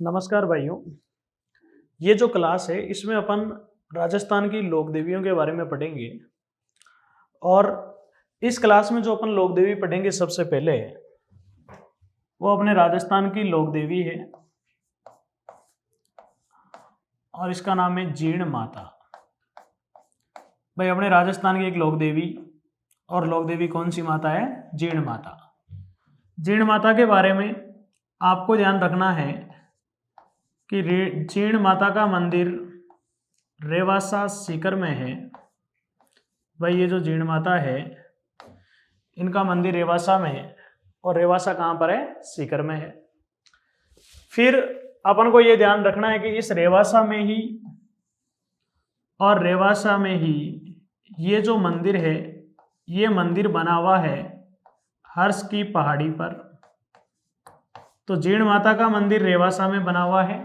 नमस्कार भाइयों। ये जो क्लास है इसमें अपन राजस्थान की लोक देवियों के बारे में पढ़ेंगे। और इस क्लास में जो अपन लोक देवी पढ़ेंगे सबसे पहले वो अपने राजस्थान की लोक देवी है और इसका नाम है जीर्ण माता। भाई अपने राजस्थान की एक लोक देवी, और लोक देवी कौन सी माता है? जीर्ण माता। जीर्ण माता के बारे में आपको ध्यान रखना है कि जीर्ण माता का मंदिर रेवासा सीकर में है। भाई ये जो जीर्ण माता है इनका मंदिर रेवासा में है, और रेवासा कहाँ पर है? सीकर में है। फिर अपन को ये ध्यान रखना है कि इस रेवासा में ही और रेवासा में ही ये जो मंदिर है ये मंदिर बना हुआ है हर्ष की पहाड़ी पर। तो जीर्ण माता का मंदिर रेवासा में बना हुआ है,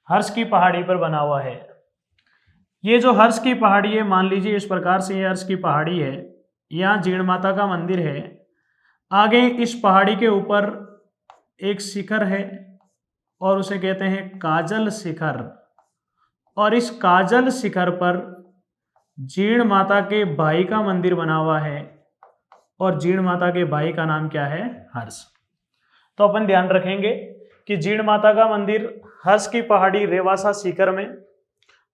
हर्ष की पहाड़ी पर बना हुआ है। ये जो हर्ष की पहाड़ी है, मान लीजिए इस प्रकार से ये हर्ष की पहाड़ी है, यहाँ जीर्ण माता का मंदिर है। आगे इस पहाड़ी के ऊपर एक शिखर है और उसे कहते हैं काजल शिखर, और इस काजल शिखर पर जीर्ण माता के भाई का मंदिर बना हुआ है, और जीर्ण माता के भाई का नाम क्या है? हर्ष। तो अपन ध्यान रखेंगे कि जीर्ण माता का मंदिर हर्ष की पहाड़ी रेवासा सीकर में,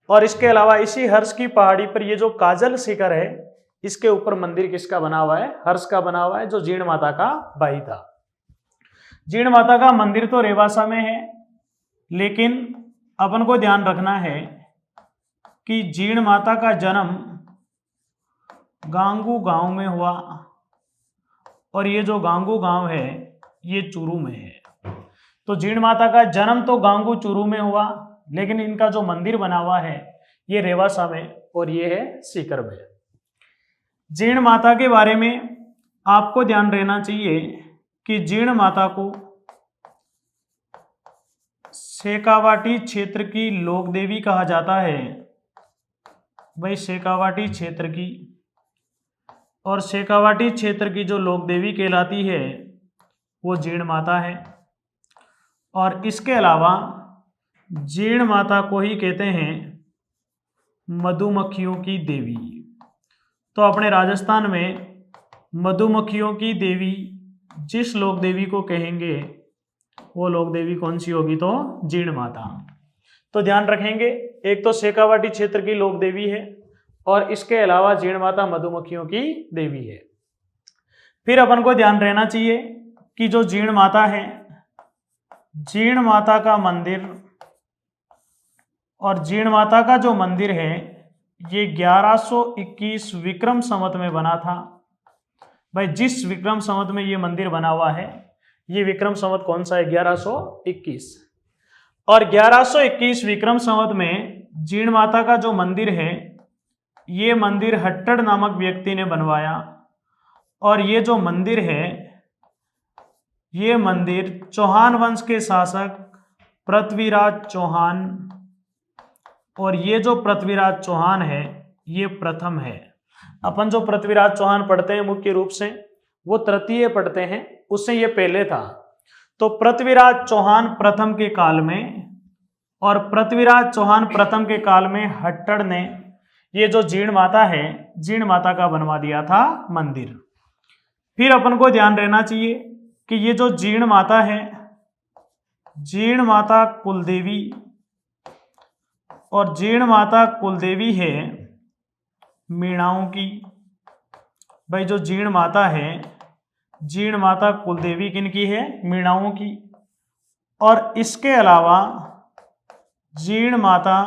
और इसके अलावा इसी हर्ष की पहाड़ी पर ये जो काजल शिखर है इसके ऊपर मंदिर किसका बना हुआ है? हर्ष का बना हुआ है, जो जीर्ण माता का भाई था। जीर्ण माता का मंदिर तो रेवासा में है, लेकिन अपन को ध्यान रखना है कि जीर्ण माता का जन्म गांगू गांव में हुआ, और ये जो गांगू गांव है ये चूरू में है। तो जीर्ण माता का जन्म तो गांगू चूरू में हुआ, लेकिन इनका जो मंदिर बना हुआ है ये रेवासा में, और ये है सीकर में। जीर्ण माता के बारे में आपको ध्यान रहना चाहिए कि जीर्ण माता को शेखावाटी क्षेत्र की लोक देवी कहा जाता है। भाई शेखावाटी क्षेत्र की, और शेखावाटी क्षेत्र की जो लोक देवी कहलाती है वो जीर्ण माता है। और इसके अलावा जीर्ण माता को ही कहते हैं मधुमक्खियों की देवी। तो अपने राजस्थान में मधुमक्खियों की देवी जिस लोक देवी को कहेंगे वो लोक देवी कौन सी होगी? तो जीर्ण माता। तो ध्यान रखेंगे, एक तो शेखावाटी क्षेत्र की लोक देवी है, और इसके अलावा जीर्ण माता मधुमक्खियों की देवी है। फिर अपन को ध्यान रहना चाहिए कि जो जीर्ण माता है, जीर्ण माता का मंदिर, और जीर्ण माता का जो मंदिर है ये 1121 विक्रम संवत में बना था। भाई जिस विक्रम संवत में ये मंदिर बना हुआ है ये विक्रम संवत कौन सा है? 1121। और 1121 विक्रम संवत में जीर्ण माता का जो मंदिर है ये मंदिर हट्टड़ नामक व्यक्ति ने बनवाया, और ये जो मंदिर है ये मंदिर चौहान वंश के शासक पृथ्वीराज चौहान, और ये जो पृथ्वीराज चौहान है ये प्रथम है। अपन जो पृथ्वीराज चौहान पढ़ते हैं मुख्य रूप से वो तृतीय पढ़ते हैं, उससे ये पहले था। तो पृथ्वीराज चौहान प्रथम के काल में, और पृथ्वीराज चौहान प्रथम के काल में हट्टड़ ने ये जो जीर्ण माता है, जीर्ण माता का बनवा दिया था मंदिर। फिर अपन को ध्यान रहना चाहिए कि ये जो जीर्ण माता है, जीर्ण माता कुलदेवी, और जीर्ण माता कुलदेवी है मीणाओं की। भाई जो जीर्ण माता है, जीर्ण माता कुलदेवी किनकी है? मीणाओं की। और इसके अलावा जीर्ण माता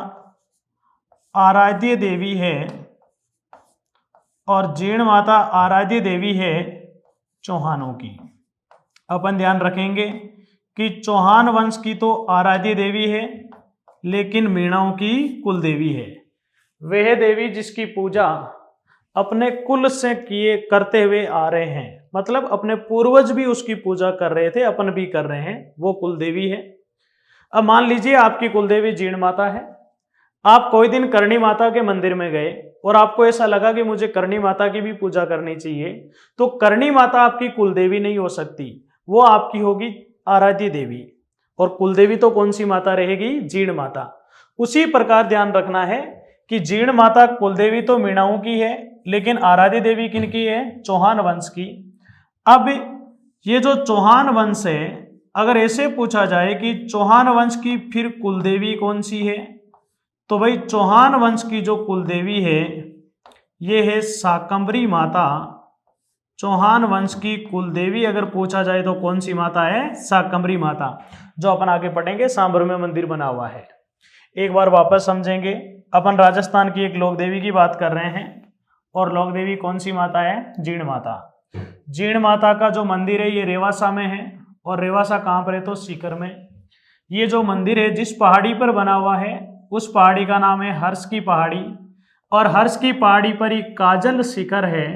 आराध्य देवी है, और जीर्ण माता आराध्य देवी है चौहानों की। अपन ध्यान रखेंगे कि चौहान वंश की तो आराध्य देवी है, लेकिन मीणाओं की कुल देवी है। वह देवी जिसकी पूजा अपने कुल से करते हुए आ रहे हैं, मतलब अपने पूर्वज भी उसकी पूजा कर रहे थे, अपन भी कर रहे हैं, वो कुल देवी है। अब मान लीजिए आपकी कुलदेवी जीर्ण माता है, आप कोई दिन करणी माता के मंदिर में गए और आपको ऐसा लगा कि मुझे करणी माता की भी पूजा करनी चाहिए, तो करणी माता आपकी कुलदेवी नहीं हो सकती, वो आपकी होगी आराध्य देवी। और कुलदेवी तो कौन सी माता रहेगी? जीण माता। उसी प्रकार ध्यान रखना है कि जीण माता कुलदेवी तो मीणाओं की है, लेकिन आराध्य देवी किनकी है? चौहान वंश की। अब ये जो चौहान वंश है, अगर ऐसे पूछा जाए कि चौहान वंश की फिर कुलदेवी कौन सी है, तो भाई चौहान वंश की जो कुलदेवी है ये है शाकंभरी माता। चौहान वंश की कुलदेवी अगर पूछा जाए तो कौन सी माता है? शाकंभरी माता, जो अपन आगे पढ़ेंगे सांभर में मंदिर बना हुआ है। एक बार वापस समझेंगे, अपन राजस्थान की एक लोक देवी की बात कर रहे हैं, और लोक देवी कौन सी माता है? जीण माता। जीण माता का जो मंदिर है ये रेवासा में है, और रेवासा कहाँ पर है? तो सीकर में। ये जो मंदिर है जिस पहाड़ी पर बना हुआ है उस पहाड़ी का नाम है हर्ष की पहाड़ी, और हर्ष की पहाड़ी पर एक काजल शिखर है,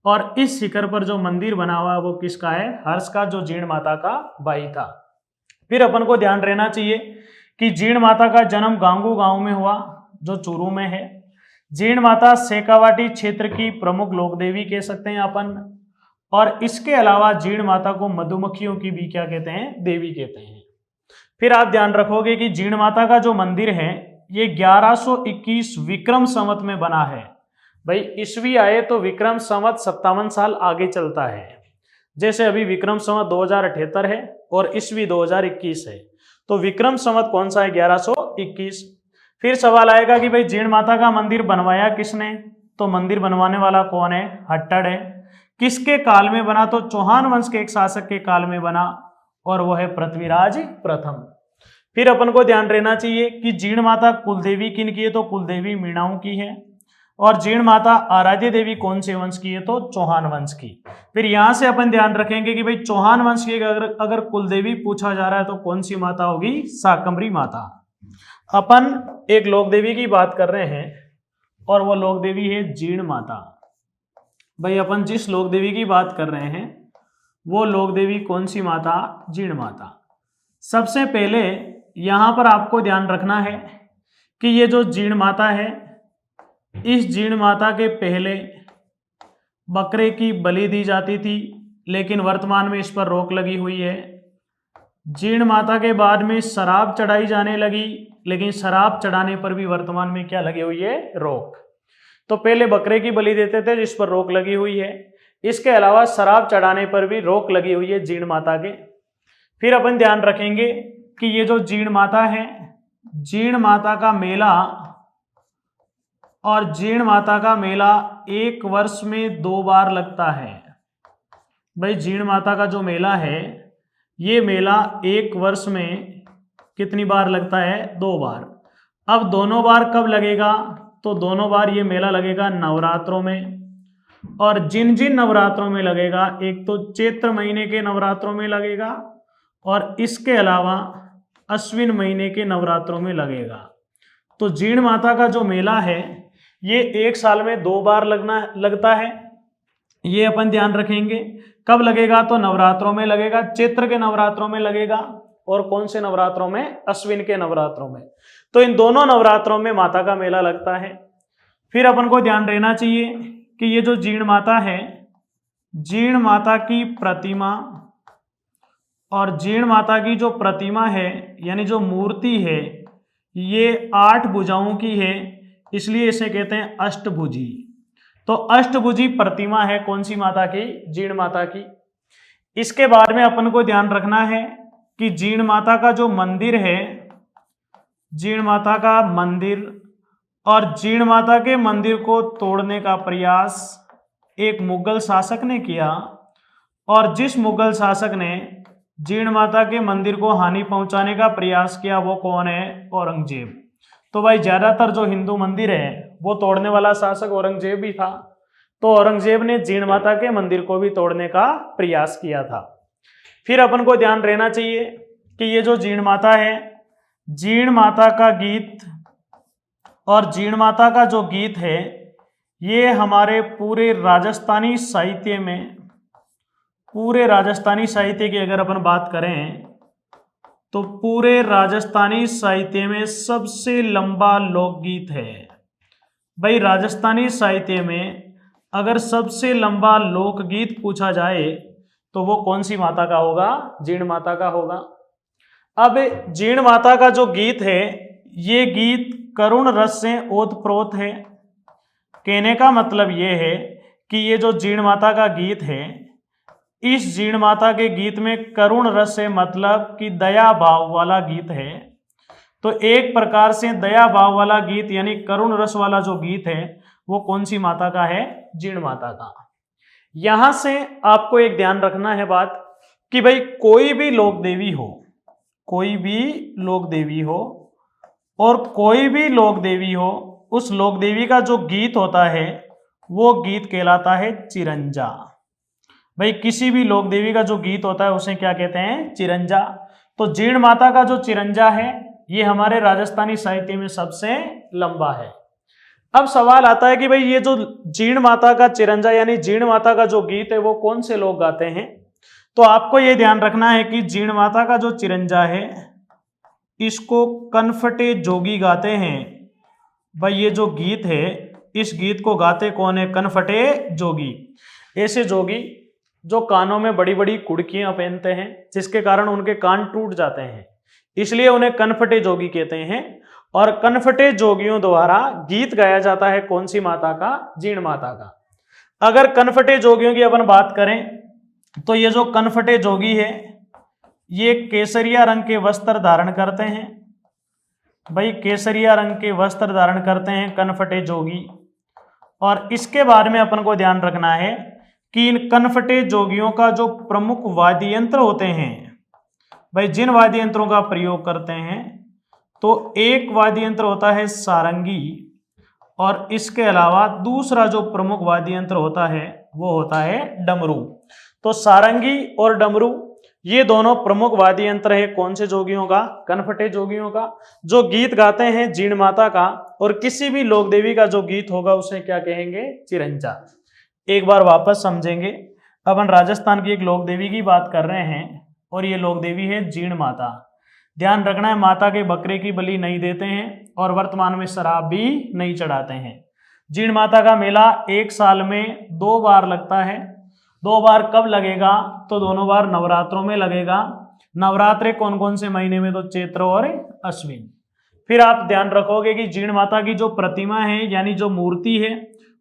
और इस शिखर पर जो मंदिर बना हुआ है वो किसका है? हर्ष का, जो जीण माता का भाई था। फिर अपन को ध्यान रहना चाहिए कि जीण माता का जन्म गांगू गांव में हुआ, जो चूरू में है। जीण माता शेखावाटी क्षेत्र की प्रमुख लोक देवी कह सकते हैं अपन, और इसके अलावा जीण माता को मधुमक्खियों की भी क्या कहते हैं? देवी कहते हैं। फिर आप ध्यान रखोगे कि जीण माता का जो मंदिर है ये 1121 विक्रम संवत में बना है। भाई ईस्वी आए तो विक्रम संवत 57 साल आगे चलता है। जैसे अभी विक्रम संवत 2078 है और ईस्वी 2021 है, तो विक्रम संवत कौन सा है? 1121। फिर सवाल आएगा कि भाई जीण माता का मंदिर बनवाया किसने? तो मंदिर बनवाने वाला कौन है? हट्टड़ है। किसके काल में बना? तो चौहान वंश के एक शासक के काल में बना, और वो है पृथ्वीराज प्रथम। फिर अपन को ध्यान रहना चाहिए कि जीण माता कुलदेवी किन की है? तो कुलदेवी मीणाओं की है। और जीण माता आराध्य देवी कौन से वंश की है? तो चौहान वंश की। फिर यहां से अपन ध्यान रखेंगे कि भाई चौहान वंश की अगर कुलदेवी पूछा जा रहा है तो कौन सी माता होगी? शाकंभरी माता। अपन एक लोक देवी की बात कर रहे हैं, और वो लोक देवी है जीण माता। भाई अपन जिस लोक देवी की बात कर रहे हैं वो लोक देवी कौन सी माता? जीण माता। सबसे पहले यहां पर आपको ध्यान रखना है कि ये जो जीण माता है, इस जीण माता के पहले बकरे की बलि दी जाती थी, लेकिन वर्तमान में इस पर रोक लगी हुई है। जीण माता के बाद में शराब चढ़ाई जाने लगी, लेकिन शराब चढ़ाने पर भी वर्तमान में क्या लगी हुई है? रोक। तो पहले बकरे की बलि देते थे जिस पर रोक लगी हुई है, इसके अलावा शराब चढ़ाने पर भी रोक लगी हुई है जीण माता के। फिर अपन ध्यान रखेंगे कि ये जो जीण माता है, जीण माता का मेला, और जीण माता का मेला एक वर्ष में 2 बार लगता है। भाई जीण माता का जो मेला है ये मेला एक वर्ष में कितनी बार लगता है? 2 बार। अब दोनों बार कब लगेगा? तो दोनों बार ये मेला लगेगा नवरात्रों में, और जिन जिन नवरात्रों में लगेगा, एक तो चैत्र महीने के नवरात्रों में लगेगा, और इसके अलावा अश्विन महीने के नवरात्रों में लगेगा। तो जीण माता का जो मेला है ये एक साल में 2 बार लगता है। ये अपन ध्यान रखेंगे। कब लगेगा? तो नवरात्रों में लगेगा, चैत्र के नवरात्रों में लगेगा, और कौन से नवरात्रों में? अश्विन के नवरात्रों में। तो इन दोनों नवरात्रों में माता का मेला लगता है। फिर अपन को ध्यान रहना चाहिए कि ये जो जीण माता है, जीण माता की प्रतिमा, और जीण माता की जो प्रतिमा है यानी जो मूर्ति है ये 8 भुजाओं की है, इसलिए इसे कहते हैं अष्टभुजी। तो अष्टभुजी प्रतिमा है कौन सी माता की? जीण माता की। इसके बाद में अपन को ध्यान रखना है कि जीण माता का जो मंदिर है, जीण माता का मंदिर, और जीण माता के मंदिर को तोड़ने का प्रयास एक मुगल शासक ने किया, और जिस मुगल शासक ने जीण माता के मंदिर को हानि पहुंचाने का प्रयास किया वो कौन है? औरंगजेब। तो भाई ज्यादातर जो हिंदू मंदिर है वो तोड़ने वाला शासक औरंगजेब भी था, तो औरंगजेब ने जीण माता के मंदिर को भी तोड़ने का प्रयास किया था। फिर अपन को ध्यान रहना चाहिए कि ये जो जीण माता है, जीण माता का गीत, और जीण माता का जो गीत है ये हमारे पूरे राजस्थानी साहित्य में, पूरे राजस्थानी साहित्य की अगर अपन बात करें तो पूरे राजस्थानी साहित्य में सबसे लंबा लोकगीत है। भाई राजस्थानी साहित्य में अगर सबसे लंबा लोकगीत पूछा जाए तो वो कौन सी माता का होगा? जीण माता का होगा। अब जीण माता का जो गीत है, ये गीत करुण रस से ओतप्रोत है। कहने का मतलब ये है कि ये जो जीण माता का गीत है, इस जीण माता के गीत में करुण रस से मतलब कि दया भाव वाला गीत है। तो एक प्रकार से दया भाव वाला गीत यानी करुण रस वाला जो गीत है वो कौन सी माता का है? जीण माता का। यहां से आपको एक ध्यान रखना है बात कि भाई कोई भी लोक देवी हो, कोई भी लोक देवी हो और कोई भी लोक देवी हो, उस लोक देवी का जो गीत होता है वो गीत कहलाता है चिरंजा। भाई किसी भी लोक देवी का जो गीत होता है उसे क्या कहते हैं? चिरंजा। तो जीण माता का जो चिरंजा है ये हमारे राजस्थानी साहित्य में सबसे लंबा है। अब सवाल आता है कि भाई ये जो जीण माता का चिरंजा यानी जीण माता का जो गीत है वो कौन से लोग गाते हैं? तो आपको ये ध्यान रखना है कि जीण माता का जो चिरंजा है इसको कनफटे जोगी गाते हैं। भाई ये जो गीत है इस गीत को गाते कौन है? कनफटे जोगी। ऐसे जोगी जो कानों में बड़ी बड़ी कुड़कियां पहनते हैं जिसके कारण उनके कान टूट जाते हैं, इसलिए उन्हें कनफटे जोगी कहते हैं। और कनफटे जोगियों द्वारा गीत गाया जाता है कौन सी माता का? जीण माता का। अगर कनफटे जोगियों की अपन बात करें तो ये जो कनफटे जोगी है ये केसरिया रंग के वस्त्र धारण करते हैं। भाई केसरिया रंग के वस्त्र धारण करते हैं कनफटे जोगी। और इसके बारे में अपन को ध्यान रखना है कि इन कनफटे जोगियों का जो प्रमुख वाद्य यंत्र होते हैं, भाई जिन वाद्य यंत्रों का प्रयोग करते हैं तो एक वाद्य यंत्र होता है सारंगी और इसके अलावा दूसरा जो प्रमुख वाद्य यंत्र होता है वो होता है डमरू। तो सारंगी और डमरू ये दोनों प्रमुख वाद्य यंत्र है कौन से जोगियों का? कनफटे जोगियों का, जो गीत गाते हैं जीण माता का। और किसी भी लोक देवी का जो गीत होगा उसे क्या कहेंगे? चिरंजा। एक बार वापस समझेंगे। अपन राजस्थान की एक लोक देवी की बात कर रहे हैं और ये लोक देवी है जीण माता। ध्यान रखना है माता के बकरे की बलि नहीं देते हैं और वर्तमान में शराब भी नहीं चढ़ाते हैं। जीण माता का मेला एक साल में 2 बार लगता है। 2 बार कब लगेगा? तो दोनों बार नवरात्रों में लगेगा। नवरात्रे कौन कौन से महीने में? तो चैत्र और अश्विन। फिर आप ध्यान रखोगे कि जीण माता की जो प्रतिमा है यानी जो मूर्ति है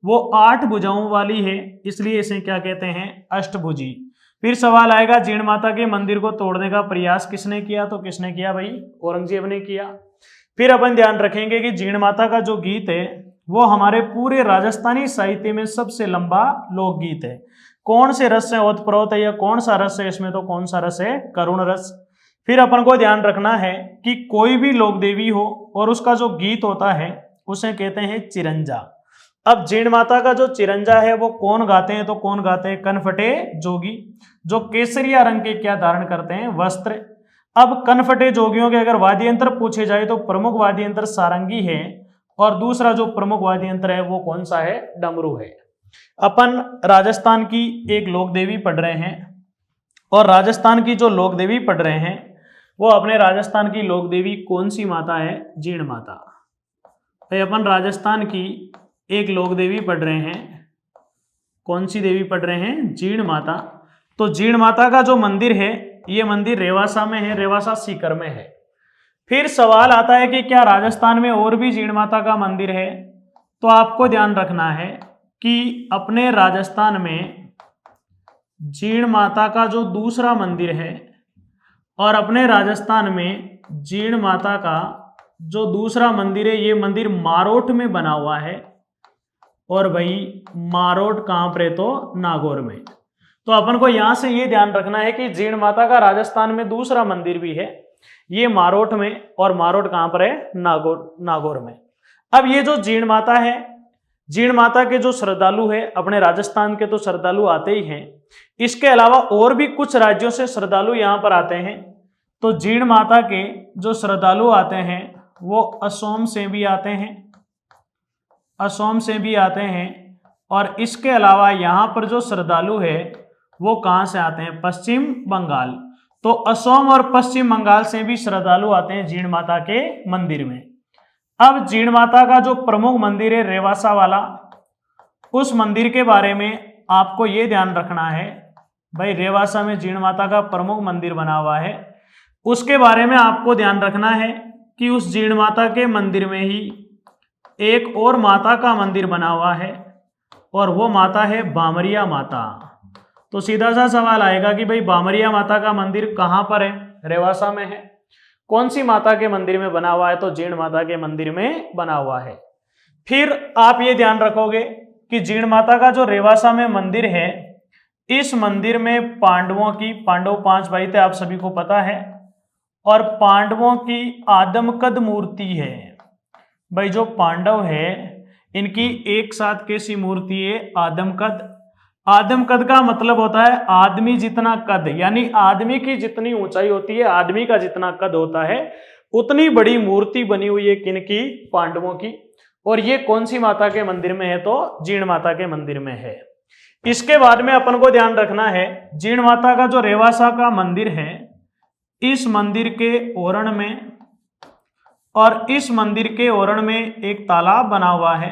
वो 8 भुजाओं वाली है, इसलिए इसे क्या कहते हैं? अष्टभुजी। फिर सवाल आएगा जीण माता के मंदिर को तोड़ने का प्रयास किसने किया? तो किसने किया भाई? औरंगजेब ने किया। फिर अपन ध्यान रखेंगे कि जीण माता का जो गीत है वो हमारे पूरे राजस्थानी साहित्य में सबसे लंबा लोकगीत है। कौन से रस से ओतप्रोत है या कौन सा रस है इसमें? तो कौन सा रस है? करुण रस। फिर अपन को ध्यान रखना है कि कोई भी लोक देवी हो और उसका जो गीत होता है उसे कहते हैं चिरंजा। अब जीण माता का जो चिरंजा है वो कौन गाते हैं? तो कौन गाते हैं? कनफटे जोगी, जो केसरिया रंग के क्या धारण करते हैं? वस्त्र। अब कनफटे जोगियों के अगर वाद्य यंत्र पूछे जाए तो प्रमुख वाद्य यंत्र सारंगी है और दूसरा जो प्रमुख वाद्य यंत्र है वो कौन सा है? डमरू है। अपन राजस्थान की एक लोक देवी पढ़ रहे हैं और राजस्थान की जो लोक देवी पढ़ रहे हैं वो अपने राजस्थान की लोक देवी कौन सी माता है? जीण माता। तो अपन राजस्थान की एक लोक देवी पढ़ रहे हैं। कौन सी देवी पढ़ रहे हैं? जीण माता। तो जीण माता का जो मंदिर है ये मंदिर रेवासा में है, रेवासा सीकर में है। फिर सवाल आता है कि क्या राजस्थान में और भी जीण माता का मंदिर है? तो आपको ध्यान रखना है कि अपने राजस्थान में जीण माता का जो दूसरा मंदिर है और अपने राजस्थान में जीण माता का जो दूसरा मंदिर है ये मंदिर मारोट में बना हुआ है। और भाई मारोट कहां पर है? तो नागौर में। तो अपन को यहां से ये ध्यान रखना है कि जीण माता का राजस्थान में दूसरा मंदिर भी है, ये मारोट में। और मारोट कहां पर है? नागौर में। अब ये जो जीण माता है, जीण माता के जो श्रद्धालु है अपने राजस्थान के तो श्रद्धालु आते ही हैं, इसके अलावा और भी कुछ राज्यों से श्रद्धालु यहाँ पर आते हैं। तो जीण माता के जो श्रद्धालु आते हैं वो असम से भी आते हैं, असम से भी आते हैं। और इसके अलावा यहाँ पर जो श्रद्धालु है वो कहाँ से आते हैं? पश्चिम बंगाल। तो असम और पश्चिम बंगाल से भी श्रद्धालु आते हैं जीण माता के मंदिर में। अब जीण माता का जो प्रमुख मंदिर है रेवासा वाला, उस मंदिर के बारे में आपको ये ध्यान रखना है भाई रेवासा में जीण माता का प्रमुख मंदिर बना हुआ है। उसके बारे में आपको ध्यान रखना है कि उस जीण माता के मंदिर में ही एक और माता का मंदिर बना हुआ है और वो माता है बामरिया माता। तो सीधा सा सवाल आएगा कि भाई बामरिया माता का मंदिर कहाँ पर है? रेवासा में है। कौन सी माता के मंदिर में बना हुआ है? तो जीण माता के मंदिर में बना हुआ है। फिर आप ये ध्यान रखोगे कि जीण माता का जो रेवासा में मंदिर है, इस मंदिर में पांडव 5 भाई थे, आप सभी को पता है, और पांडवों की आदमकद मूर्ति है। भाई जो पांडव है इनकी एक साथ कैसी मूर्ति है? आदमकद। आदमकद का मतलब होता है आदमी जितना कद, यानी आदमी की जितनी ऊंचाई होती है, आदमी का जितना कद होता है, उतनी बड़ी मूर्ति बनी हुई है किनकी? पांडवों की। और ये कौन सी माता के मंदिर में है? तो जीण माता के मंदिर में है। इसके बाद में अपन को ध्यान रखना है, जीण माता का जो रेवासा का मंदिर है, इस मंदिर के ओरण में और इस मंदिर के ओरण में एक तालाब बना हुआ है।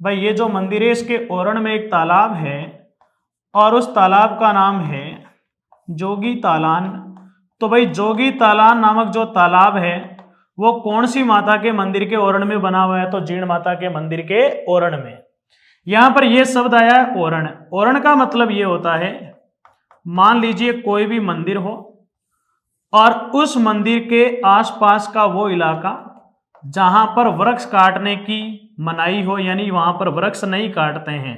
भाई ये जो मंदिर है इसके ओरण में एक तालाब है और उस तालाब का नाम है जोगी तालान। तो भाई जोगी तालान नामक जो तालाब है वो कौन सी माता के मंदिर के ओरण में बना हुआ है? तो जीण माता के मंदिर के ओरण में। यहां पर यह शब्द आया है ओरण। ओरण का मतलब यह होता है, मान लीजिए कोई भी मंदिर हो और उस मंदिर के आसपास का वो इलाका जहां पर वृक्ष काटने की मनाही हो, यानी वहां पर वृक्ष नहीं काटते हैं,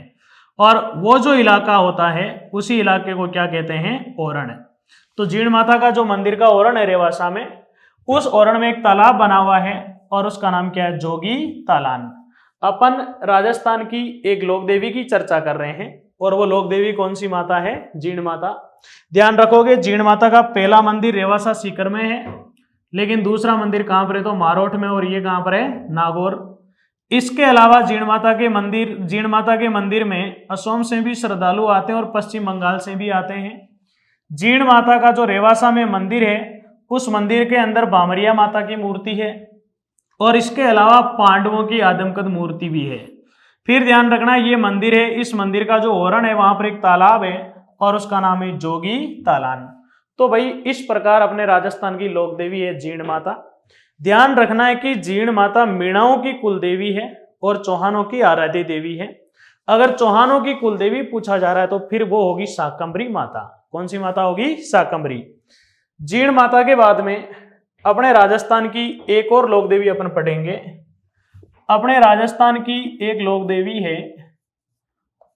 और वो जो इलाका होता है उसी इलाके को क्या कहते हैं? ओरण। तो जीण माता का जो मंदिर का ओरण है रेवासा में, उस ओरण में एक तालाब बना हुआ है और उसका नाम क्या है? जोगी तालान। अपन राजस्थान की एक लोक देवी की चर्चा कर रहे हैं और वो लोक देवी कौन सी माता है? जीण माता। ध्यान रखोगे जीण माता का पहला मंदिर रेवासा सीकर में है, लेकिन दूसरा मंदिर कहां पर है? तो मारोठ में, और ये कहां पर है? नागौर। इसके अलावा जीण माता के मंदिर में असम से भी श्रद्धालु आते हैं और पश्चिम बंगाल से भी आते हैं। जीण माता का जो रेवासा में मंदिर है, उस मंदिर के अंदर बामरिया माता की मूर्ति है और इसके अलावा पांडवों की आदमकद मूर्ति भी है। फिर ध्यान रखना ये मंदिर है, इस मंदिर का जो ओरण है वहां पर एक तालाब है और उसका नाम है जोगी तालान। तो भाई इस प्रकार अपने राजस्थान की लोक देवी है जीण माता। ध्यान रखना है कि जीण माता मीणाओं की कुल देवी है और चौहानों की आराध्य देवी है। अगर चौहानों की कुल देवी पूछा जा रहा है तो फिर वो होगी शाकंभरी माता। कौन सी माता होगी? शाकंभरी। जीण माता के बाद में अपने राजस्थान की एक और लोक देवी अपन पढ़ेंगे। अपने राजस्थान की एक लोक देवी है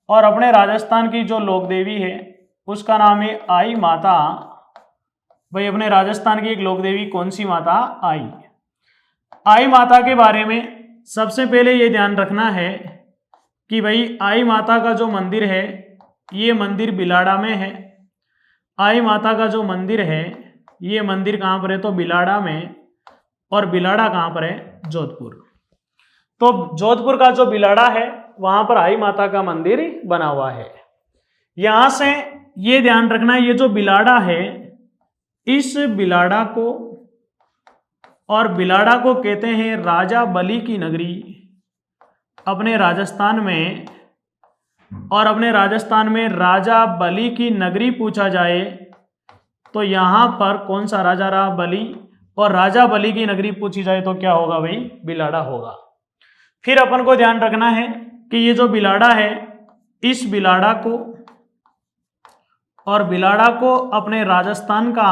और अपने राजस्थान की जो लोक देवी है उसका नाम है आई माता। भाई अपने राजस्थान की एक लोक देवी कौन सी माता? आई माता के बारे में सबसे पहले ये ध्यान रखना है कि भाई आई माता का जो मंदिर है ये मंदिर बिलाड़ा में है। आई माता का जो मंदिर है ये मंदिर कहाँ पर है? तो बिलाड़ा में। और बिलाड़ा कहाँ पर है? जोधपुर। तो जोधपुर का जो बिलाड़ा है वहां पर आई माता का मंदिर बना हुआ है। यहां से ये ध्यान रखना ये जो बिलाड़ा है, इस बिलाड़ा को और बिलाड़ा को कहते हैं राजा बलि की नगरी अपने राजस्थान में। और अपने राजस्थान में राजा बलि की नगरी पूछा जाए तो यहां पर कौन सा राजा रहा? बलि। और राजा बलि की नगरी पूछी जाए तो क्या होगा भाई? बिलाड़ा होगा। फिर अपन को ध्यान रखना है कि ये जो बिलाड़ा है, इस बिलाड़ा को और बिलाड़ा को अपने राजस्थान का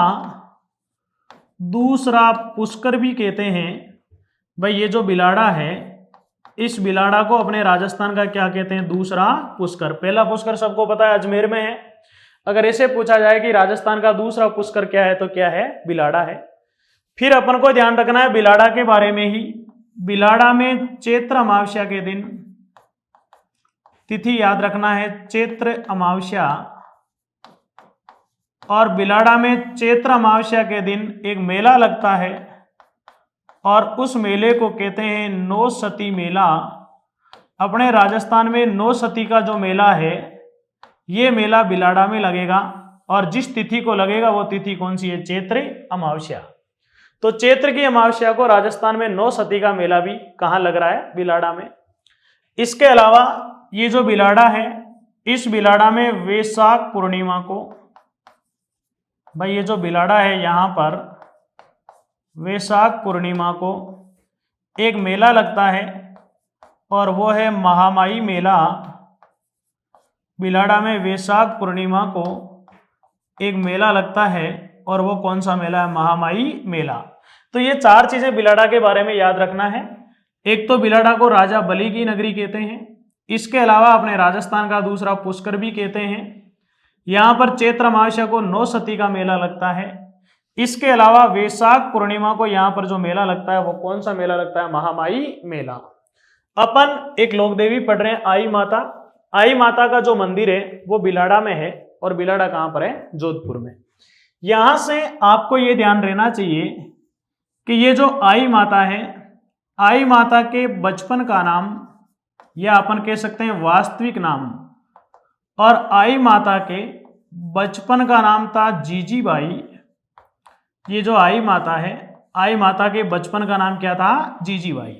दूसरा पुष्कर भी कहते हैं। भाई ये जो बिलाड़ा है, इस बिलाड़ा को अपने राजस्थान का क्या कहते हैं? दूसरा पुष्कर। पहला पुष्कर सबको पता है अजमेर में है। अगर ऐसे पूछा जाए कि राजस्थान का दूसरा पुष्कर क्या है तो क्या है? बिलाड़ा है। फिर अपन को ध्यान रखना है बिलाड़ा के बारे में ही। बिलाड़ा में चैत्र अमावस्या के दिन, तिथि याद रखना है चैत्र अमावस्या, और बिलाड़ा में चैत्र अमावस्या के दिन एक मेला लगता है और उस मेले को कहते हैं नौ सती मेला। अपने राजस्थान में नौ सती का जो मेला है ये मेला बिलाड़ा में लगेगा और जिस तिथि को लगेगा वो तिथि कौन सी है? चैत्र अमावस्या। तो चैत्र की अमावस्या को राजस्थान में नौ सती का मेला भी कहाँ लग रहा है? बिलाड़ा में। इसके अलावा ये जो बिलाड़ा है, इस बिलाड़ा में वैशाख पूर्णिमा को भाई ये जो बिलाड़ा है यहाँ पर वैशाख पूर्णिमा को एक मेला लगता है और वो है महामाई मेला। बिलाड़ा में वैशाख पूर्णिमा को एक मेला लगता है और वो कौन सा मेला है? महामाई मेला। तो ये चार चीजें बिलाड़ा के बारे में याद रखना है। एक तो बिलाड़ा को राजा बलि की नगरी कहते हैं, इसके अलावा अपने राजस्थान का दूसरा पुष्कर भी कहते हैं। यहाँ पर चैत्र अमावस्या को 9 सती का मेला लगता है। इसके अलावा वैशाख पूर्णिमा को यहाँ पर जो मेला लगता है वो कौन सा मेला लगता है? महामाई मेला। अपन एक लोक देवी पढ़ रहे हैं आई माता। आई माता का जो मंदिर है वो बिलाड़ा में है और बिलाड़ा कहाँ पर है? जोधपुर में। यहां से आपको ये ध्यान रहना चाहिए कि ये जो आई माता है, आई माता के बचपन का नाम या अपन कह सकते हैं वास्तविक नाम, और आई माता के बचपन का नाम था जीजीबाई। ये जो आई माता है, आई माता के बचपन का नाम क्या था? जीजीबाई।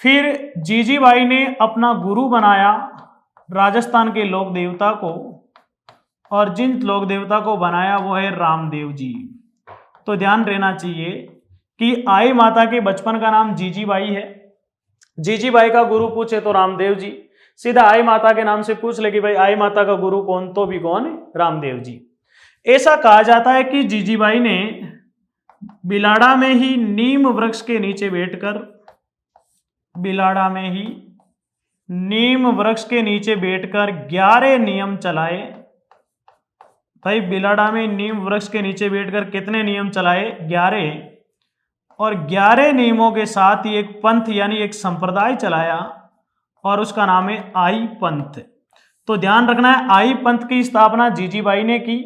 फिर जीजीबाई ने अपना गुरु बनाया राजस्थान के लोक देवता को, और जिन लोक देवता को बनाया वो है रामदेव जी। तो ध्यान रहना चाहिए कि आई माता के बचपन का नाम जीजीबाई है। जीजीबाई का गुरु पूछे तो रामदेव जी, सीधा आई माता के नाम से पूछ ले कि भाई आई माता का गुरु कौन, तो भी कौन? रामदेव जी। ऐसा कहा जाता है कि जीजीबाई ने बिलाड़ा में ही नीम वृक्ष के नीचे बैठकर, बिलाड़ा में ही नीम वृक्ष के नीचे बैठकर 11 नियम चलाए। भाई बिलाड़ा में नीम वृक्ष के नीचे बैठकर कितने नियम चलाए? 11। और 11 नियमों के साथ ही एक पंथ यानी एक संप्रदाय चलाया और उसका नाम है आई पंथ। तो ध्यान रखना है, आई पंथ की स्थापना जीजीबाई ने की।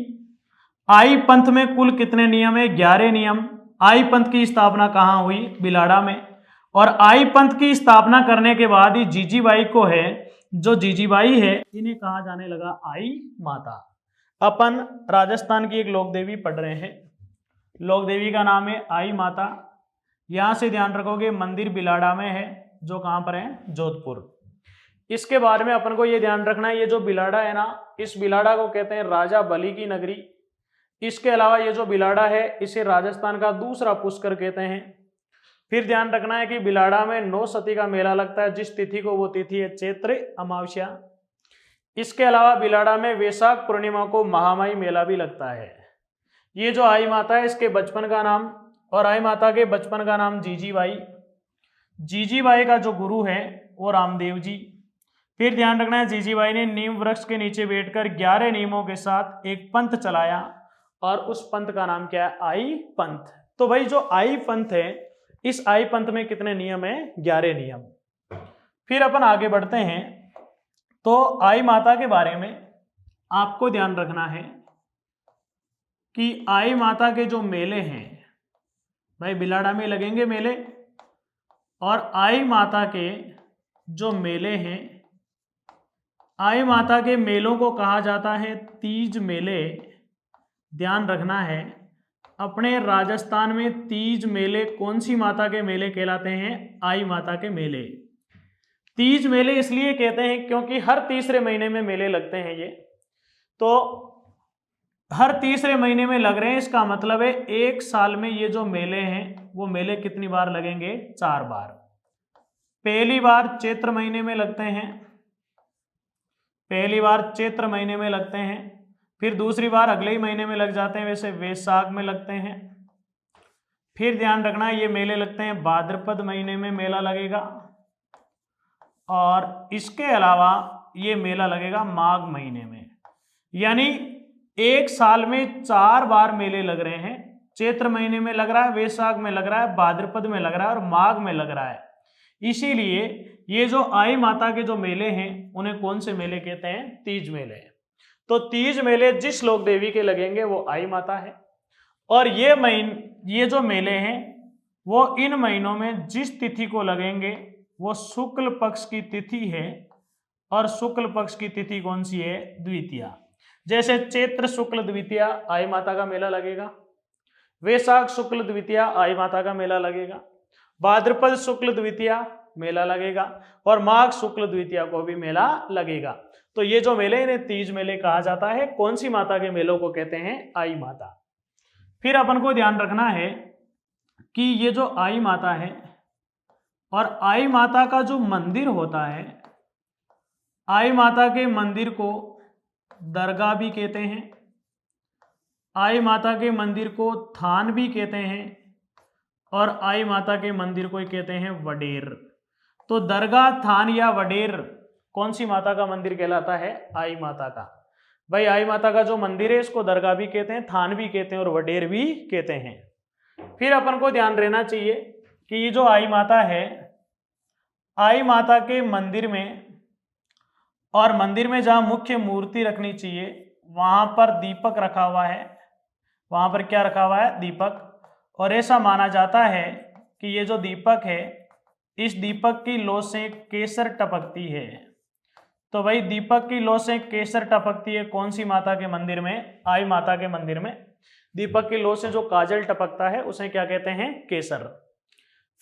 आई पंथ में कुल कितने नियम है? 11 नियम। आई पंथ की स्थापना कहाँ हुई? बिलाड़ा में। और आई पंथ की स्थापना करने के बाद ही जीजीबाई को है, जो जीजीबाई है इन्हें कहा जाने लगा आई माता। अपन राजस्थान की एक लोक देवी पढ़ रहे हैं, लोक देवी का नाम है आई माता। यहां से ध्यान रखोगे मंदिर बिलाड़ा में है, जो कहां पर है? जोधपुर। इसके बारे में अपन को ये ध्यान रखना है, ये जो बिलाड़ा है ना, इस बिलाड़ा को कहते हैं राजा बलि की नगरी। इसके अलावा ये जो बिलाड़ा है इसे राजस्थान का दूसरा पुष्कर कहते हैं। फिर ध्यान रखना है कि बिलाड़ा में 9 सती का मेला लगता है, जिस तिथि को वो तिथि है चैत्र अमावस्या। इसके अलावा बिलाड़ा में वैशाख पूर्णिमा को महामाई मेला भी लगता है। ये जो आई माता है इसके बचपन का नाम, और आई माता के बचपन का नाम जीजीबाई। जीजीबाई का जो गुरु है वो रामदेव जी। फिर ध्यान रखना है जीजीबाई ने नीम वृक्ष के नीचे बैठकर 11 नियमों के साथ एक पंथ चलाया, और उस पंथ का नाम क्या है? आई पंथ। तो भाई जो आई पंथ है, इस आई पंथ में कितने नियम है? 11 नियम। फिर अपन आगे बढ़ते हैं। तो आई माता के बारे में आपको ध्यान रखना है कि आई माता के जो मेले हैं, भाई बिलाड़ा में लगेंगे मेले, और आई माता के जो मेले हैं, आई माता के मेलों को कहा जाता है तीज मेले। ध्यान रखना है, अपने राजस्थान में तीज मेले कौन सी माता के मेले कहलाते हैं? आई माता के मेले। तीज मेले इसलिए कहते हैं क्योंकि हर तीसरे महीने में मेले लगते हैं ये। तो हर तीसरे महीने में लग रहे हैं, इसका मतलब है एक साल में ये जो मेले हैं वो मेले कितनी बार लगेंगे? 4 बार। पहली बार चैत्र महीने में लगते हैं, पहली बार चैत्र महीने में लगते हैं। फिर दूसरी बार अगले ही महीने में लग जाते हैं, वैसे वैशाख में लगते हैं। फिर ध्यान रखना ये मेले लगते हैं भाद्रपद महीने में मेला लगेगा, और इसके अलावा ये मेला लगेगा माघ महीने में। यानी एक साल में 4 बार मेले लग रहे हैं। चैत्र महीने में लग रहा है, वैशाख में लग रहा है, भाद्रपद में लग रहा है और माघ में लग रहा है। इसीलिए ये जो आई माता के जो मेले हैं उन्हें कौन से मेले कहते हैं? तीज मेले। तो तीज मेले जिस लोक देवी के लगेंगे वो आई माता है। और ये जो मेले हैं वो इन महीनों में जिस तिथि को लगेंगे वो शुक्ल पक्ष की तिथि है, और शुक्ल पक्ष की तिथि कौन सी है? द्वितीया। जैसे चैत्र शुक्ल द्वितीया आई माता का मेला लगेगा, वैशाख शुक्ल द्वितीया आई माता का मेला लगेगा, भाद्रपद शुक्ल द्वितीया मेला लगेगा, और माघ शुक्ल द्वितीया को भी मेला लगेगा। तो ये जो मेले इन्हें तीज मेले कहा जाता है। कौन सी माता के मेलों को कहते हैं? आई माता। फिर अपन को ध्यान रखना है कि ये जो आई माता है और आई माता का जो मंदिर होता है, आई माता के मंदिर को दरगाह भी कहते हैं, आई माता के मंदिर को थान भी कहते हैं, और आई माता के मंदिर को कहते हैं वडेर। तो दरगाह, थान या वडेर कौन सी माता का मंदिर कहलाता है? आई माता का। भाई आई माता का जो मंदिर है इसको दरगाह भी कहते हैं, थान भी कहते हैं और वडेर भी कहते हैं। फिर अपन को ध्यान रहना चाहिए कि ये जो आई माता है, आई माता के मंदिर में, और मंदिर में जहाँ मुख्य मूर्ति रखनी चाहिए वहाँ पर दीपक रखा हुआ है। वहाँ पर क्या रखा हुआ है? दीपक। और ऐसा माना जाता है कि ये जो दीपक है, इस दीपक की लौ से केसर टपकती है। तो भाई दीपक की लौ से केसर टपकती है कौन सी माता के मंदिर में? आई माता के मंदिर में। दीपक की लौ से जो काजल टपकता है उसे क्या कहते हैं? केसर।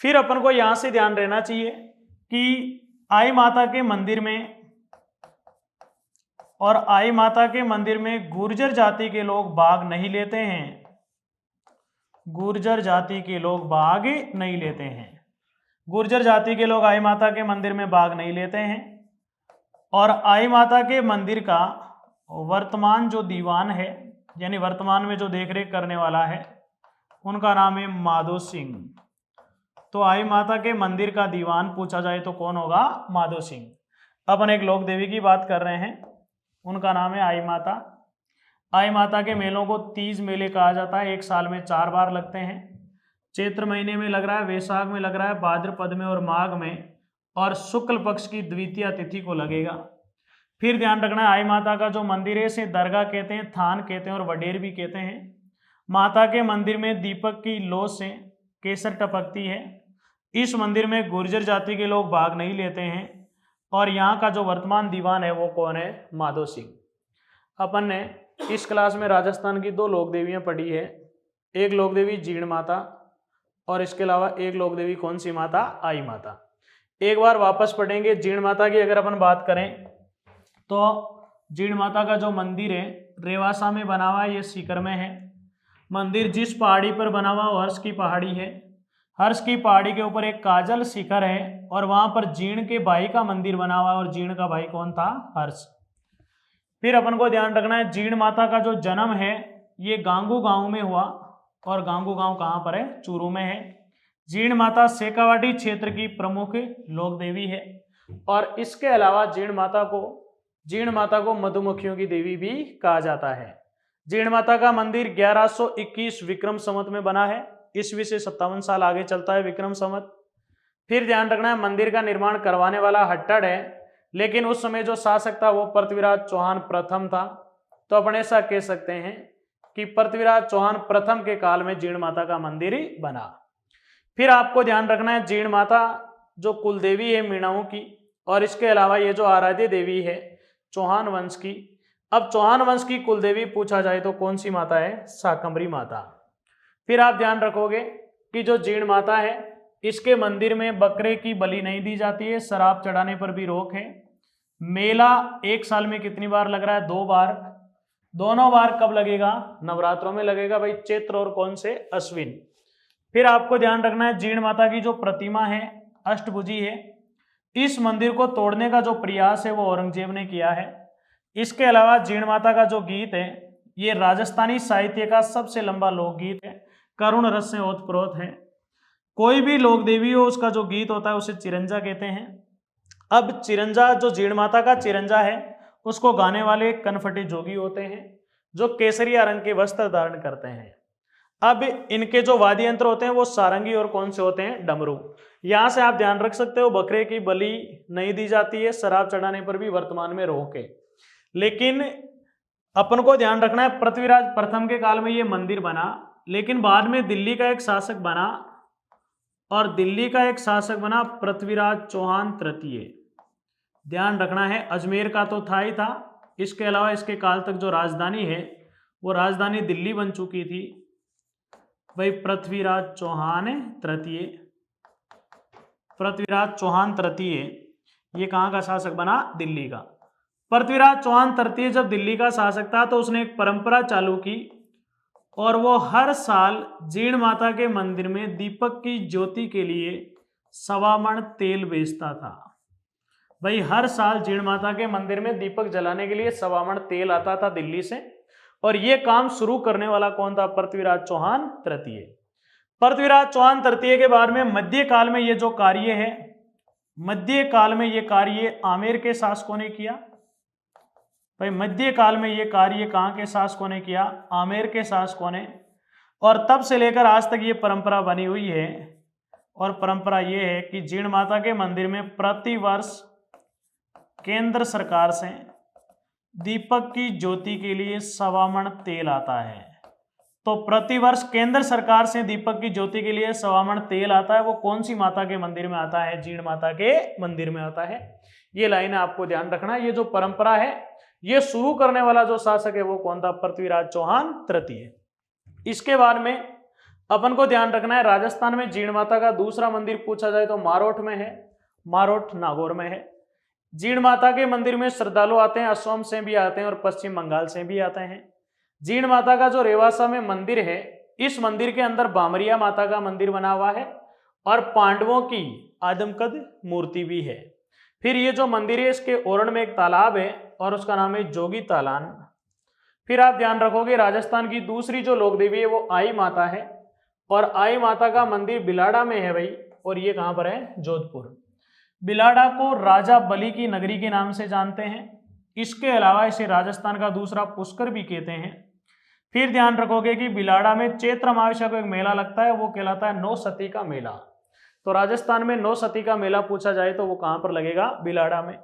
फिर अपन को यहां से ध्यान रहना चाहिए कि आई माता के मंदिर में और आई माता के मंदिर में गुर्जर जाति के लोग भाग नहीं लेते हैं। गुर्जर जाति के लोग भाग नहीं लेते हैं। गुर्जर जाति के लोग आई माता के मंदिर में भाग नहीं लेते हैं। और आई माता के मंदिर का वर्तमान जो दीवान है, यानी वर्तमान में जो देखरेख करने वाला है, उनका नाम है माधो सिंह। तो आई माता के मंदिर का दीवान पूछा जाए तो कौन होगा? माधो सिंह। अपन एक लोक देवी की बात कर रहे हैं, उनका नाम है आई माता। आई माता के मेलों को तीज मेले कहा जाता है। एक साल में 4 बार लगते हैं। चैत्र महीने में लग रहा है, वैशाख में लग रहा है, भाद्रपद में और माघ में, और शुक्ल पक्ष की द्वितीया तिथि को लगेगा। फिर ध्यान रखना है आई माता का जो मंदिर है इसे दरगाह कहते हैं, थान कहते हैं और वडेर भी कहते हैं। माता के मंदिर में दीपक की लौ से केसर टपकती है। इस मंदिर में गुर्जर जाति के लोग भाग नहीं लेते हैं। और यहाँ का जो वर्तमान दीवान है वो कौन है? माधो सिंह। अपन ने इस क्लास में राजस्थान की 2 लोक देवियाँ पढ़ी है। एक लोक देवी जीण माता और इसके अलावा एक लोक देवी कौन सी माता? आई माता। एक बार वापस पढ़ेंगे। जीण माता की अगर अपन बात करें तो जीण माता का जो मंदिर है रेवासा में बना हुआ है, ये सीकर में है। मंदिर जिस पहाड़ी पर बना हुआ वो हर्ष की पहाड़ी है। हर्ष की पहाड़ी के ऊपर एक काजल शिखर है और वहां पर जीण के भाई का मंदिर बना हुआ है, और जीण का भाई कौन था? हर्ष। फिर अपन को ध्यान रखना है जीण माता का जो जन्म है ये गांगू गांव में हुआ, और गांगू गांव कहाँ पर है? चूरू में है। जीण माता शेखावाटी क्षेत्र की प्रमुख लोक देवी है। और इसके अलावा जीण माता को मधुमक्खियों की देवी भी कहा जाता है। जीण माता का मंदिर 1121 विक्रम संवत में बना है। ईस्वी से 57 साल आगे चलता है विक्रम संवत। फिर ध्यान रखना है मंदिर का निर्माण करवाने वाला हट्टड़ है, लेकिन उस समय जो शासक था वो पृथ्वीराज चौहान प्रथम था। तो अपन ऐसा कह सकते हैं कि पृथ्वीराज चौहान प्रथम के काल में जीण माता का मंदिर बना। फिर आपको ध्यान रखना है जीण माता जो कुल देवी है मीणाओं की, और इसके अलावा ये जो आराध्य देवी है चौहान वंश की। अब चौहान वंश की कुल देवी पूछा जाए तो कौन सी माता है? शाकंभरी माता। फिर आप ध्यान रखोगे कि जो जीण माता है इसके मंदिर में बकरे की बलि नहीं दी जाती है, शराब चढ़ाने पर भी रोक है। मेला एक साल में कितनी बार लग रहा है? 2 बार। दोनों बार कब लगेगा? नवरात्रों में लगेगा भाई, चैत्र और कौन से? अश्विन। फिर आपको ध्यान रखना है जीण माता की जो प्रतिमा है अष्टभुजी है। इस मंदिर को तोड़ने का जो प्रयास है वो औरंगजेब ने किया है। इसके अलावा जीण माता का जो गीत है ये राजस्थानी साहित्य का सबसे लंबा लोकगीत है, करुण रस से ओतप्रोत है। कोई भी लोक देवी हो उसका जो गीत होता है उसे चिरंजा कहते हैं। अब चिरंजा जो जीण माता का चिरंजा है उसको गाने वाले कनफटे जोगी होते हैं जो केसरिया रंग के वस्त्र धारण करते हैं। अब इनके जो वाद्य यंत्र होते हैं वो सारंगी और कौन से होते हैं? डमरू। यहां से आप ध्यान रख सकते हो बकरे की बलि नहीं दी जाती है, शराब चढ़ाने पर भी वर्तमान में रोक है। लेकिन अपन को ध्यान रखना है पृथ्वीराज प्रथम के काल में ये मंदिर बना, लेकिन बाद में दिल्ली का एक शासक बना, और दिल्ली का एक शासक बना पृथ्वीराज चौहान तृतीय। ध्यान रखना है अजमेर का तो था ही था, इसके अलावा इसके काल तक जो राजधानी है वो राजधानी दिल्ली बन चुकी थी। भाई पृथ्वीराज चौहान तृतीय। पृथ्वीराज चौहान तृतीय, ये कहाँ का शासक बना? दिल्ली का। पृथ्वीराज चौहान तृतीय जब दिल्ली का शासक था तो उसने एक परंपरा चालू की और वो हर साल जीण माता के मंदिर में दीपक की ज्योति के लिए 1.25 मण तेल बेचता था। भाई हर साल जीण माता के मंदिर में दीपक जलाने के लिए 1.25 मण तेल आता था दिल्ली से, और ये काम शुरू करने वाला कौन था? पृथ्वीराज चौहान तृतीय। पृथ्वीराज चौहान तृतीय के बाद में मध्यकाल में ये जो कार्य है, मध्यकाल में ये कार्य आमेर के शासकों ने किया। भाई मध्यकाल में ये कार्य कहाँ के शासकों ने किया? आमेर के शासकों ने। और तब से लेकर आज तक ये परंपरा बनी हुई है, और परंपरा ये है कि जीण माता के मंदिर में प्रतिवर्ष केंद्र सरकार से दीपक की ज्योति के लिए 1.25 मण तेल आता है। तो प्रतिवर्ष केंद्र सरकार से दीपक की ज्योति के लिए 1.25 मण तेल आता है। वो कौन सी माता के मंदिर में आता है? जीण माता के मंदिर में आता है। ये लाइन आपको ध्यान रखना है। ये जो परंपरा है, ये शुरू करने वाला जो शासक है वो कौन था? पृथ्वीराज चौहान तृतीय। इसके बाद में अपन को ध्यान रखना है, राजस्थान में जीण माता का दूसरा मंदिर पूछा जाए तो मारोट में है, मारोट नागौर में है। जीण माता के मंदिर में श्रद्धालु आते हैं, असम से भी आते हैं और पश्चिम बंगाल से भी आते हैं। जीण माता का जो रेवासा में मंदिर है, इस मंदिर के अंदर बामरिया माता का मंदिर बना हुआ है और पांडवों की आदमकद मूर्ति भी है। फिर ये जो मंदिर है, इसके ओरण में एक तालाब है और उसका नाम है जोगी तालान। फिर आप ध्यान रखोगे, राजस्थान की दूसरी जो लोक देवी है वो आई माता है, और आई माता का मंदिर बिलाड़ा में है भाई, और ये कहाँ पर है? जोधपुर। बिलाड़ा को राजा बलि की नगरी के नाम से जानते हैं। इसके अलावा इसे राजस्थान का दूसरा पुष्कर भी कहते हैं। फिर ध्यान रखोगे कि बिलाड़ा में चैत्र अमावस्या को एक मेला लगता है, वो कहलाता है नौ सती का मेला। तो राजस्थान में नौ सती का मेला पूछा जाए तो वो कहाँ पर लगेगा? बिलाड़ा में।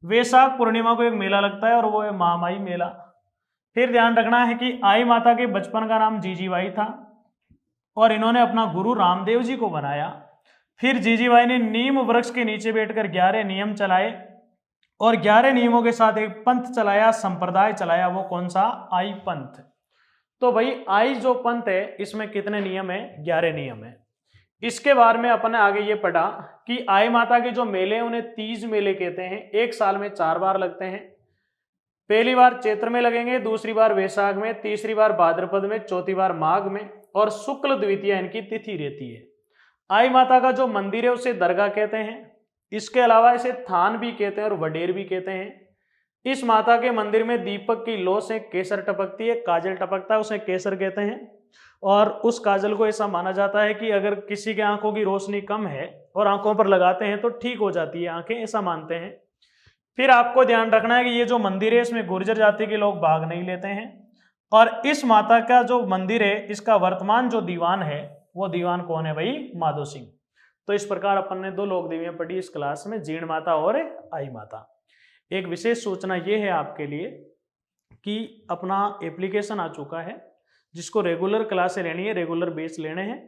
वैशाख पूर्णिमा को एक मेला लगता है और वो है महामाई मेला। फिर ध्यान रखना है कि आई माता के बचपन का नाम जीजीबाई था और इन्होंने अपना गुरु रामदेव जी को बनाया। फिर जीजीबाई ने नीम वृक्ष के नीचे बैठकर 11 नियम चलाए और 11 नियमों के साथ एक पंथ चलाया, संप्रदाय चलाया। वो कौन सा? आई पंथ। तो भाई आई जो पंथ है, इसमें कितने नियम है? 11 नियम है। इसके बारे में अपन ने आगे ये पढ़ा कि आई माता के जो मेले हैं उन्हें तीज मेले कहते हैं। एक साल में 4 बार लगते हैं। पहली बार चैत्र में लगेंगे, दूसरी बार वैशाख में, तीसरी बार भाद्रपद में, चौथी बार माघ में, और शुक्ल द्वितीया इनकी तिथि रहती है। आई माता का जो मंदिर है उसे दरगाह कहते हैं। इसके अलावा इसे थान भी कहते हैं और वडेर भी कहते हैं। इस माता के मंदिर में दीपक की लौ से केसर टपकती है, काजल टपकता है, उसे केसर कहते हैं। और उस काजल को ऐसा माना जाता है कि अगर किसी के आंखों की रोशनी कम है और आंखों पर लगाते हैं तो ठीक हो जाती है आंखें, ऐसा मानते हैं। फिर आपको ध्यान रखना है कि ये जो मंदिर है इसमें गुर्जर जाति के लोग भाग नहीं लेते हैं। और इस माता का जो मंदिर है, इसका वर्तमान जो दीवान है वो दीवान कौन है भाई? माधो सिंह। तो इस प्रकार अपन ने 2 लोक देवियां पढ़ी इस क्लास में, जीण माता और आई माता। एक विशेष सूचना ये है आपके लिए कि अपना एप्लीकेशन आ चुका है, जिसको रेगुलर क्लासें लेनी है, रेगुलर बेस लेने हैं।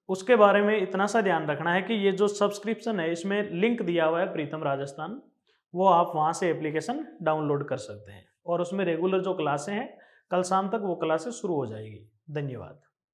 उसके बारे में इतना सा ध्यान रखना है कि ये जो सब्सक्रिप्शन है इसमें लिंक दिया हुआ है प्रीतम राजस्थान, वो आप वहाँ से एप्लीकेशन डाउनलोड कर सकते हैं और उसमें रेगुलर जो क्लासें हैं कल शाम तक वो क्लासें शुरू हो जाएगी। धन्यवाद।